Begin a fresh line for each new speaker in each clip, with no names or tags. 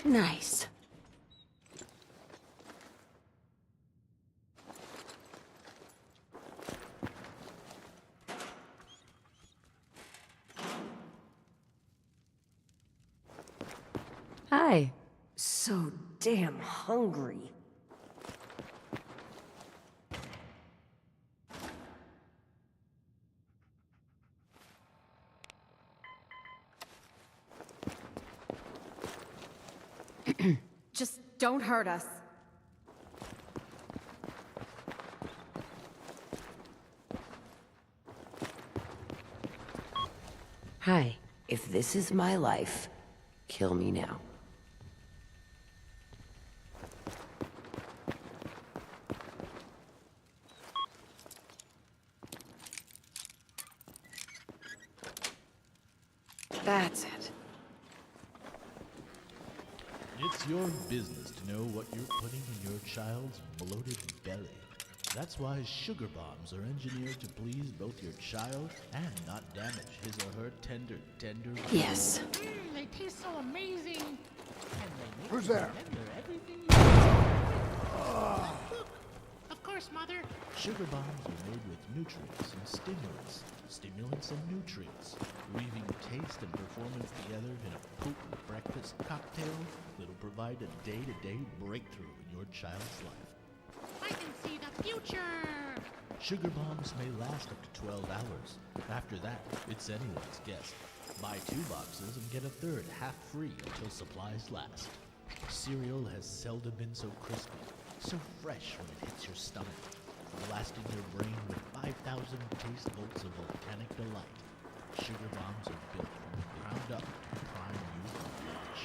Nice. Hi.
So damn hungry.
Just don't hurt us.
Hi. If this is my life, kill me now.
That's it.
It's your business to know what you're putting in your child's bloated belly. That's why sugar bombs are engineered to please both your child and not damage his or her tender.
Yes.
They taste so amazing. And they make
Who's
you
there?
remember everything you did. Look, of course, Mother. Sugar bombs are made with nutrients and stimulants. Stimulants and nutrients, weaving taste and performance together in a potent breakfast cocktail that'll provide a day-to-day breakthrough in your child's life. I can see the future! Sugar bombs may last up to 12 hours. After that, it's anyone's guess. Buy 2 boxes and get a third half free until supplies last. Cereal has seldom been so crispy, so fresh when it hits your stomach, blasting your brain with 5,000 taste volts of volcanic delight. Sugar bombs are built from the ground up to prime you for lunch.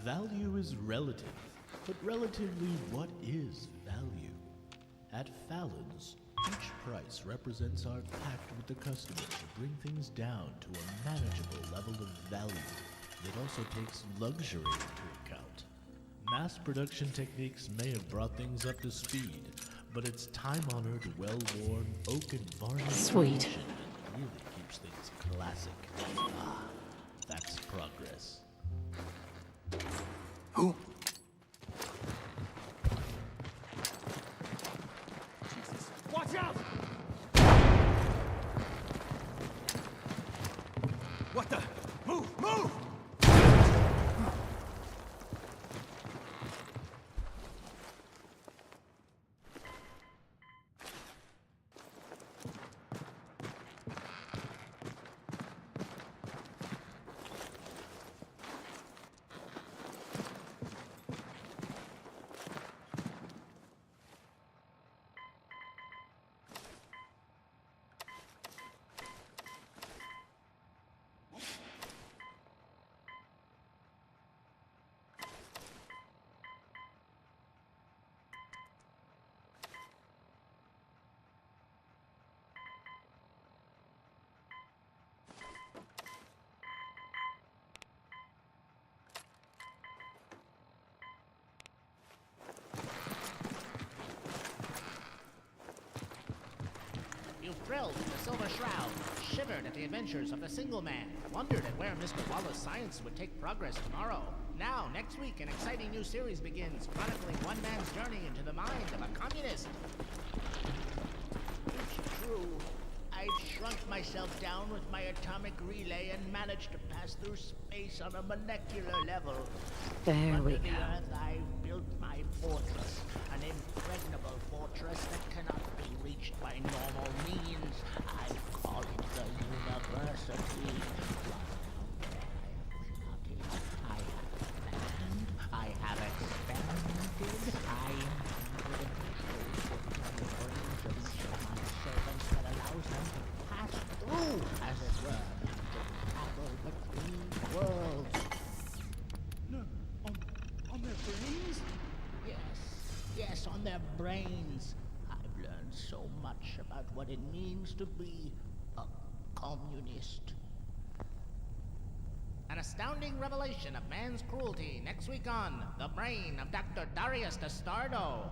Value is relative, but relatively, what is value? At Fallon's, each price represents our pact with the customer to bring things down to a manageable level of value that also takes luxury into account. Mass production techniques may have brought things up to speed, but its time-honored, well-worn, oak and varnish
Sweet.
tradition really keeps things classic. Ah, that's progress.
Who?
Watch out! What the? Move! Move!
thrilled at the Silver Shroud, shivered at the adventures of the Single Man, wondered at where Mr. Wallace's science would take progress tomorrow. Now, next week, an exciting new series begins, chronicling one man's journey into the mind of a communist. It's true. I've shrunk myself down with my atomic relay and managed to pass through space on a molecular level.
There we
Under the
go.
Earth, I've built my fortress, an impregnable fortress that cannot be reached by normal means. I call it the University. I have expanded. I am of each of my servants that allows them to pass through, as it were, to travel between worlds.
No, on their brains?
Yes, on their brains. I've learned so much about what it means to be a communist. An astounding revelation of man's cruelty next week on The Brain of Dr. Darius Destardo.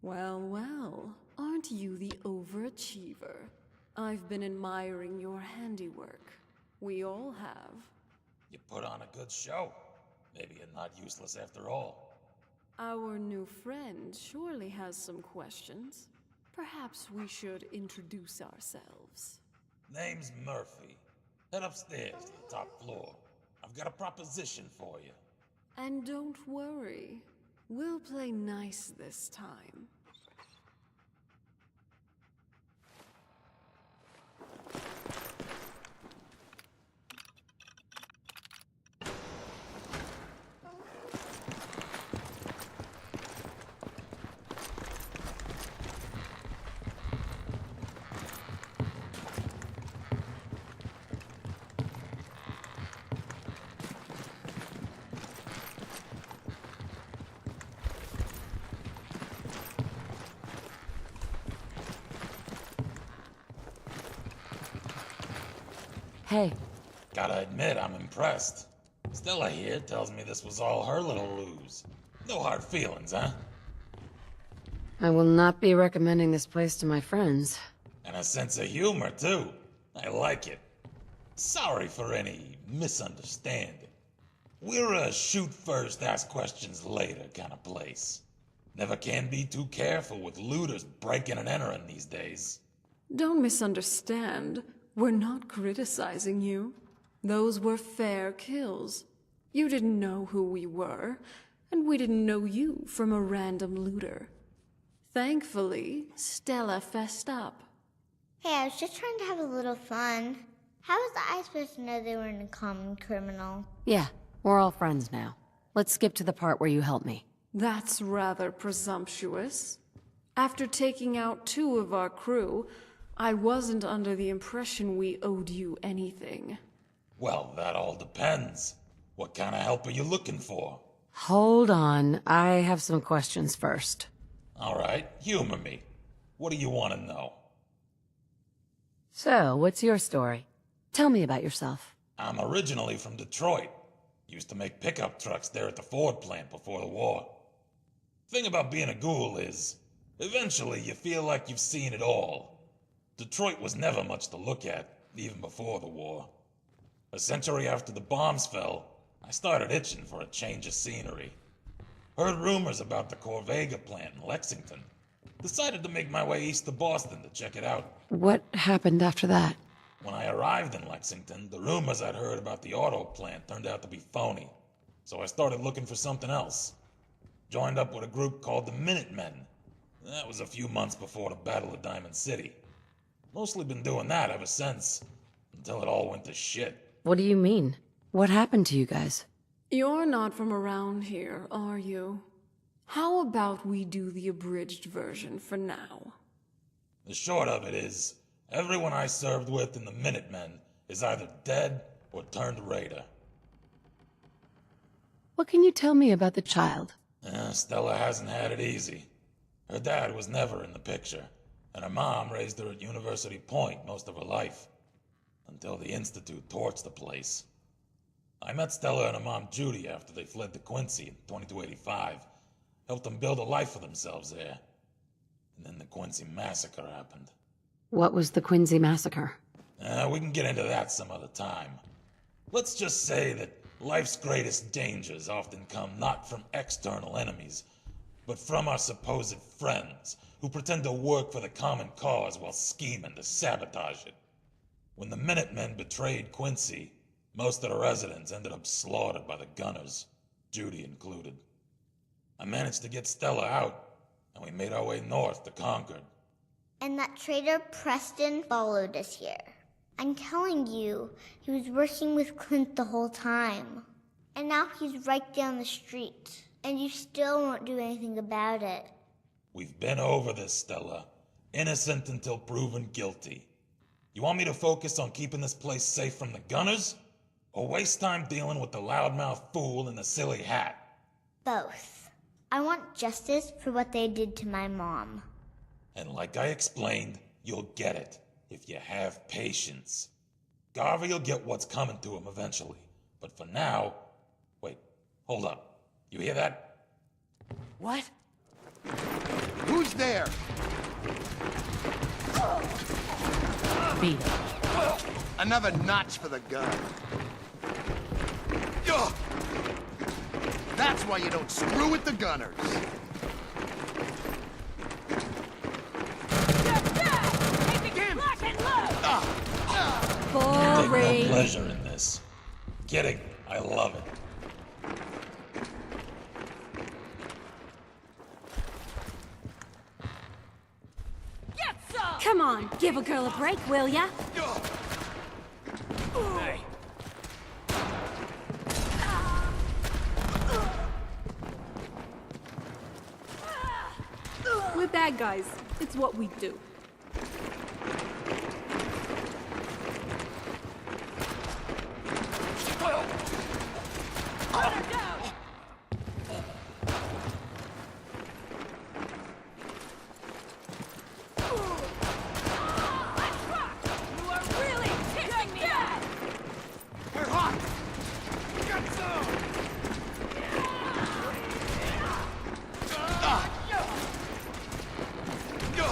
Well, well, aren't you the overachiever? I've been admiring your handiwork. We all have.
You put on a good show. Maybe you're not useless after all.
Our new friend surely has some questions. Perhaps we should introduce ourselves.
Name's Murphy. Head upstairs to the top floor. I've got a proposition for you.
And don't worry, we'll play nice this time.
Hey,
Gotta admit, I'm impressed. Stella here tells me this was all her little ruse. No hard feelings, huh?
I will not be recommending this place to my friends.
And a sense of humor, too. I like it. Sorry for any misunderstanding. We're a shoot first, ask questions later kind of place. Never can be too careful with looters breaking and entering these days.
Don't misunderstand. We're not criticizing you. Those were fair kills. You didn't know who we were, and we didn't know you from a random looter. Thankfully, Stella fessed up.
Hey, I was just trying to have a little fun. How was I supposed to know they weren't a common criminal?
Yeah, we're all friends now. Let's skip to the part where you help me.
That's rather presumptuous. After taking out 2 of our crew, I wasn't under the impression we owed you anything.
Well, that all depends. What kind of help are you looking for?
Hold on, I have some questions first.
All right, humor me. What do you want to know?
So, what's your story? Tell me about yourself.
I'm originally from Detroit. Used to make pickup trucks there at the Ford plant before the war. Thing about being a ghoul is, eventually you feel like you've seen it all. Detroit was never much to look at, even before the war. A century after the bombs fell, I started itching for a change of scenery. Heard rumors about the Corvega plant in Lexington. Decided to make my way east to Boston to check it out.
What happened after that?
When I arrived in Lexington, the rumors I'd heard about the auto plant turned out to be phony. So I started looking for something else. Joined up with a group called the Minutemen. That was a few months before the Battle of Diamond City. Mostly been doing that ever since, until it all went to shit.
What do you mean? What happened to you guys?
You're not from around here, are you? How about we do the abridged version for now?
The short of it is, everyone I served with in the Minutemen is either dead or turned raider.
What can you tell me about the child?
Stella hasn't had it easy. Her dad was never in the picture, and her mom raised her at University Point most of her life, until the Institute torched the place. I met Stella and her mom Judy after they fled to Quincy in 2285, helped them build a life for themselves there. And then the Quincy massacre happened.
What was the Quincy massacre?
We can get into that some other time. Let's just say that life's greatest dangers often come not from external enemies, but from our supposed friends who pretend to work for the common cause while scheming to sabotage it. When the Minutemen betrayed Quincy, most of the residents ended up slaughtered by the gunners, Judy included. I managed to get Stella out, and we made our way north to Concord.
And that traitor Preston followed us here. I'm telling you, he was working with Clint the whole time. And now he's right down the street. And you still won't do anything about it.
We've been over this, Stella. Innocent until proven guilty. You want me to focus on keeping this place safe from the gunners? Or waste time dealing with the loudmouth fool in the silly hat?
Both. I want justice for what they did to my mom.
And like I explained, you'll get it, if you have patience. Garvey'll get what's coming to him eventually. But for now... Wait, hold up. You hear that?
What?
Who's
Who's there?
Beat it.
Another notch for the gun. Ugh. That's why you don't screw with the gunners.
I take no pleasure in this. Kidding, I love it.
Come on, give a girl a break, will ya?
Hey.
We're bad guys. It's what we do.
We're hot. Got some.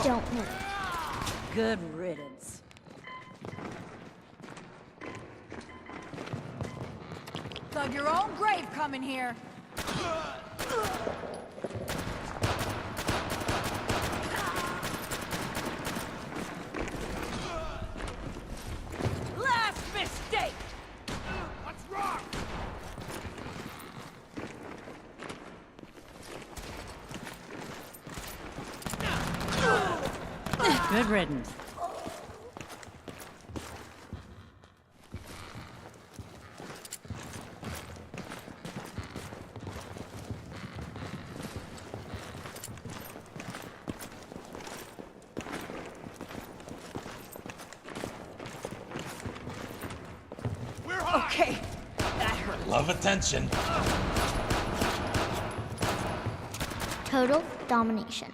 Don't move.
Good riddance.
Dug your own grave coming here. Last mistake!
What's wrong?
Good riddance.
We're hot.
Okay, that hurt.
Love attention.
Total domination.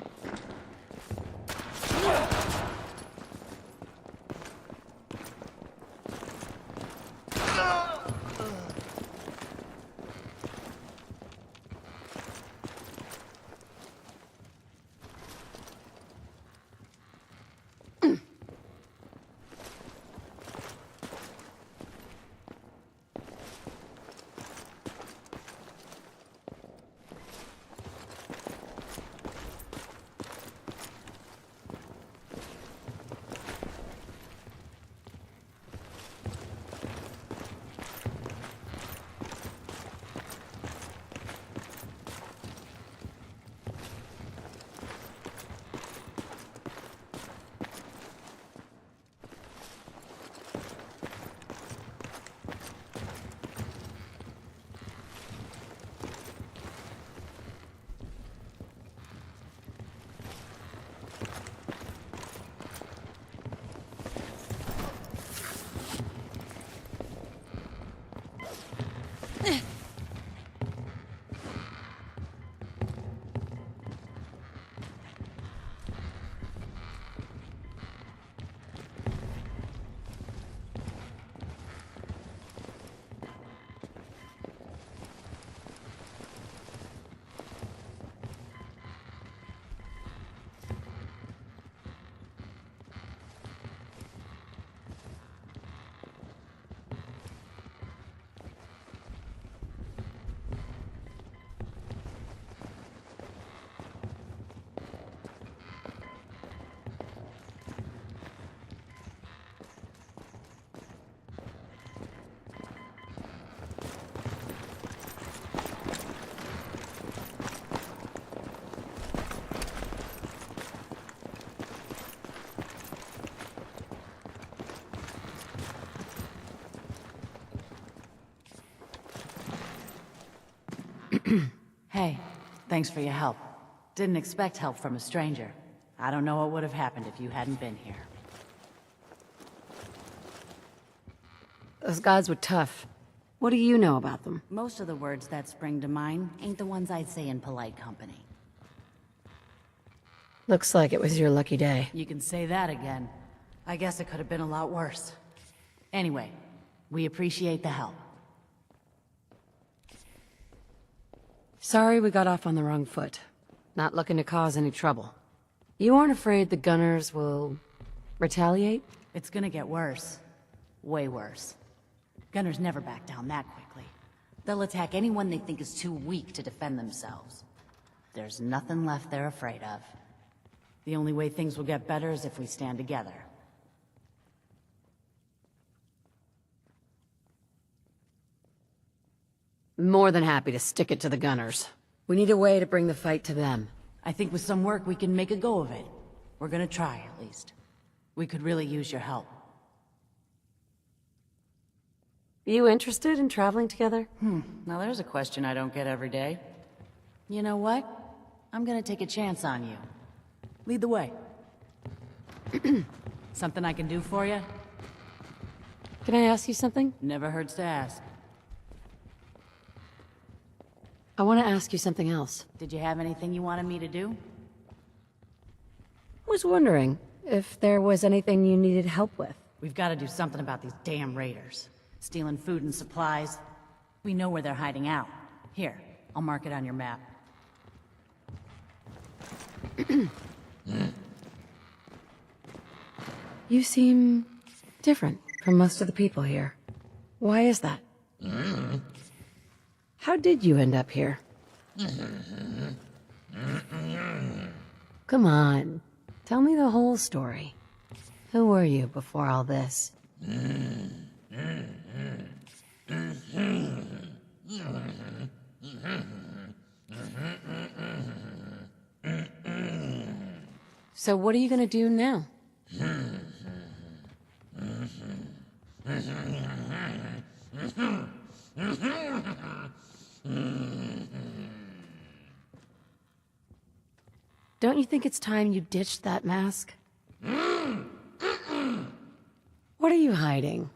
Hey, thanks for your help. Didn't expect help from a stranger. I don't know what would have happened if you hadn't been here.
Those gods were tough. What do you know about them?
Most of the words that spring to mind ain't the ones I'd say in polite company.
Looks like it was your lucky day.
You can say that again. I guess it could have been a lot worse. Anyway, we appreciate the help.
Sorry we got off on the wrong foot. Not looking to cause any trouble. You aren't afraid the Gunners will retaliate?
It's gonna get worse. Way worse. Gunners never back down that quickly. They'll attack anyone they think is too weak to defend themselves. There's nothing left they're afraid of. The only way things will get better is if we stand together.
More than happy to stick it to the Gunners. We need a way to bring the fight to them.
I think with some work we can make a go of it. We're gonna try, at least. We could really use your help.
You interested in traveling together?
Now there's a question I don't get every day. You know what? I'm gonna take a chance on you. Lead the way. Something I can do for you?
Can I ask you something?
Never hurts to ask.
I want to ask you something else.
Did you have anything you wanted me to do?
Was wondering if there was anything you needed help with.
We've got to do something about these damn raiders. Stealing food and supplies. We know where they're hiding out. Here, I'll mark it on your map.
You seem different from most of the people here. Why is that? How did you end up here? Come on, tell me the whole story. Who were you before all this? So what are you gonna do now? Don't you think it's time you ditched that mask? What are you hiding?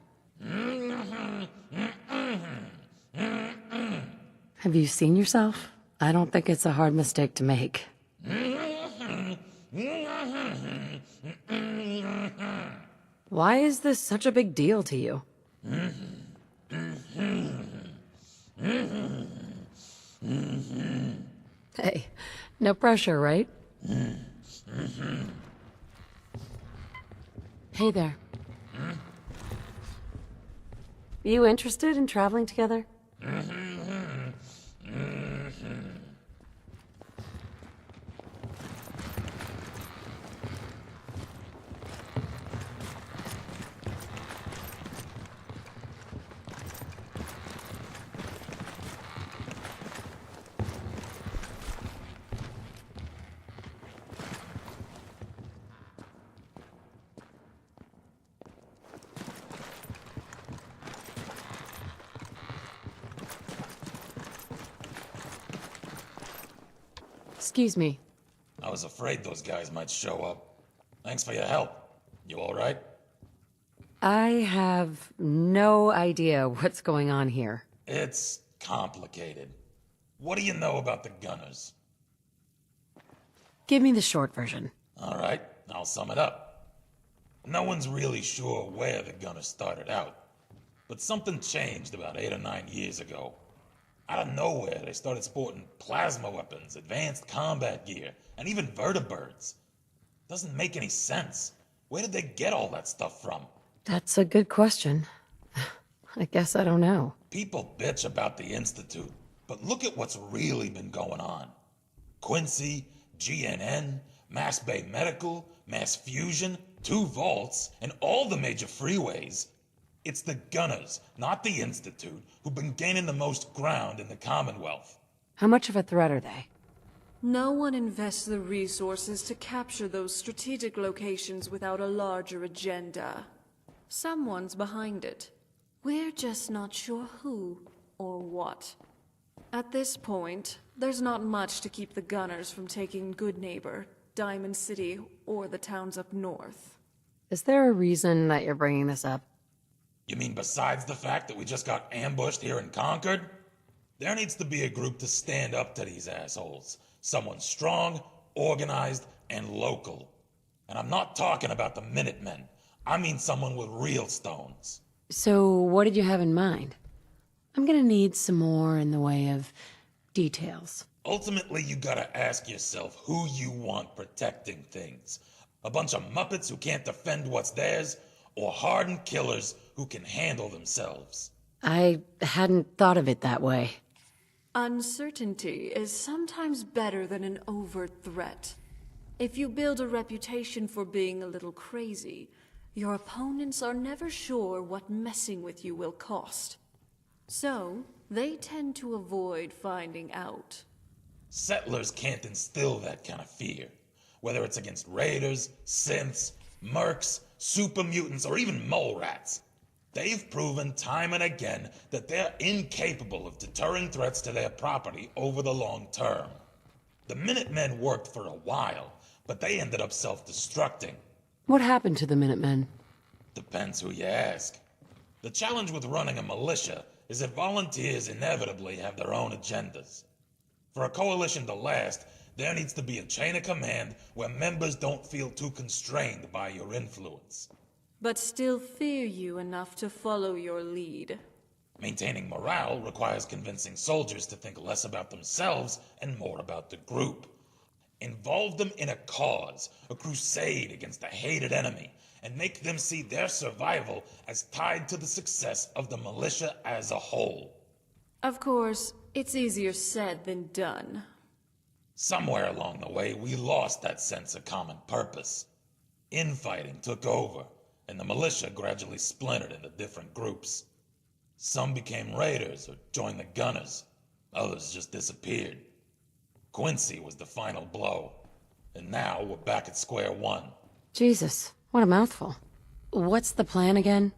Have you seen yourself? I don't think it's a hard mistake to make. Why is this such a big deal to you? Hey, no pressure, right? Hey there. You interested in traveling together? Excuse me.
I was afraid those guys might show up. Thanks for your help. You all right?
I have no idea what's going on here.
It's complicated. What do you know about the Gunners?
Give me the short version.
All right, I'll sum it up. No one's really sure where the Gunners started out, but something changed about 8 or 9 years ago. Out of nowhere, they started sporting plasma weapons, advanced combat gear, and even vertibirds. Doesn't make any sense. Where did they get all that stuff from?
That's a good question. I guess I don't know.
People bitch about the Institute, but look at what's really been going on. Quincy, GNN, Mass Bay Medical, Mass Fusion, 2 vaults, and all the major freeways. It's the Gunners, not the Institute, who've been gaining the most ground in the Commonwealth.
How much of a threat are they?
No one invests the resources to capture those strategic locations without a larger agenda. Someone's behind it. We're just not sure who or what. At this point, there's not much to keep the Gunners from taking Good Neighbor, Diamond City, or the towns up north.
Is there a reason that you're bringing this up?
You mean besides the fact that we just got ambushed here in Concord? There needs to be a group to stand up to these assholes. Someone strong, organized, and local. And I'm not talking about the Minutemen. I mean someone with real stones.
So, what did you have in mind? I'm gonna need some more in the way of details.
Ultimately, you gotta ask yourself who you want protecting things. A bunch of Muppets who can't defend what's theirs, or hardened killers who can handle themselves.
I hadn't thought of it that way.
Uncertainty is sometimes better than an overt threat. If you build a reputation for being a little crazy, your opponents are never sure what messing with you will cost. So, they tend to avoid finding out.
Settlers can't instill that kind of fear, whether it's against raiders, synths, mercs, super mutants, or even mole rats. They've proven time and again that they're incapable of deterring threats to their property over the long term. The Minutemen worked for a while, but they ended up self-destructing.
What happened to the Minutemen?
Depends who you ask. The challenge with running a militia is that volunteers inevitably have their own agendas. For a coalition to last, there needs to be a chain of command where members don't feel too constrained by your influence.
But still fear you enough to follow your lead.
Maintaining morale requires convincing soldiers to think less about themselves and more about the group. Involve them in a cause, a crusade against a hated enemy, and make them see their survival as tied to the success of the militia as a whole.
Of course, it's easier said than done.
Somewhere along the way, we lost that sense of common purpose. Infighting took over, and the militia gradually splintered into different groups. Some became raiders or joined the gunners. Others just disappeared. Quincy was the final blow, and now we're back at square one.
Jesus, what a mouthful. What's the plan again?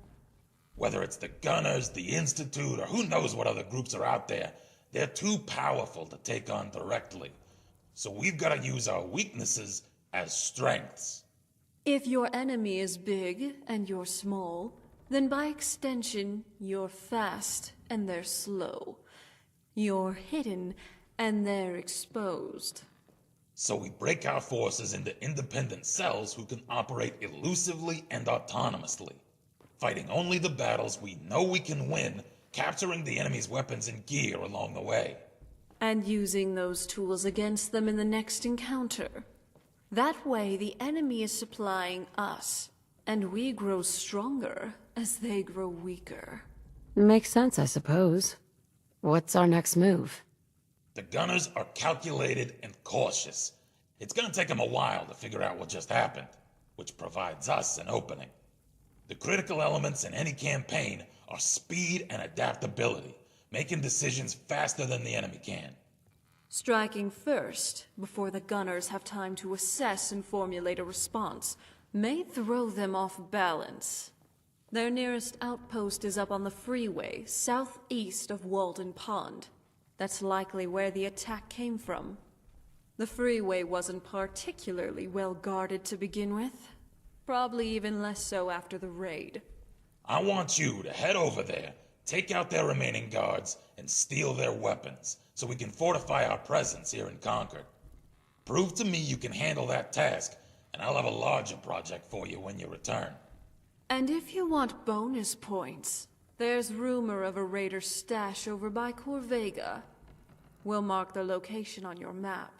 Whether it's the Gunners, the Institute, or who knows what other groups are out there, they're too powerful to take on directly. So we've got to use our weaknesses as strengths.
If your enemy is big and you're small, then by extension, you're fast and they're slow. You're hidden and they're exposed.
So we break our forces into independent cells who can operate elusively and autonomously, fighting only the battles we know we can win, capturing the enemy's weapons and gear along the way.
And using those tools against them in the next encounter. That way, the enemy is supplying us, and we grow stronger as they grow weaker.
Makes sense, I suppose. What's our next move?
The Gunners are calculated and cautious. It's gonna take them a while to figure out what just happened, which provides us an opening. The critical elements in any campaign are speed and adaptability, making decisions faster than the enemy can.
Striking first, before the gunners have time to assess and formulate a response, may throw them off balance. Their nearest outpost is up on the freeway, southeast of Walden Pond. That's likely where the attack came from. The freeway wasn't particularly well guarded to begin with. Probably even less so after the raid.
I want you to head over there, take out their remaining guards, and steal their weapons, so we can fortify our presence here in Concord. Prove to me you can handle that task, and I'll have a larger project for you when you return.
And if you want bonus points, there's rumor of a raider stash over by Corvega. We'll mark the location on your map.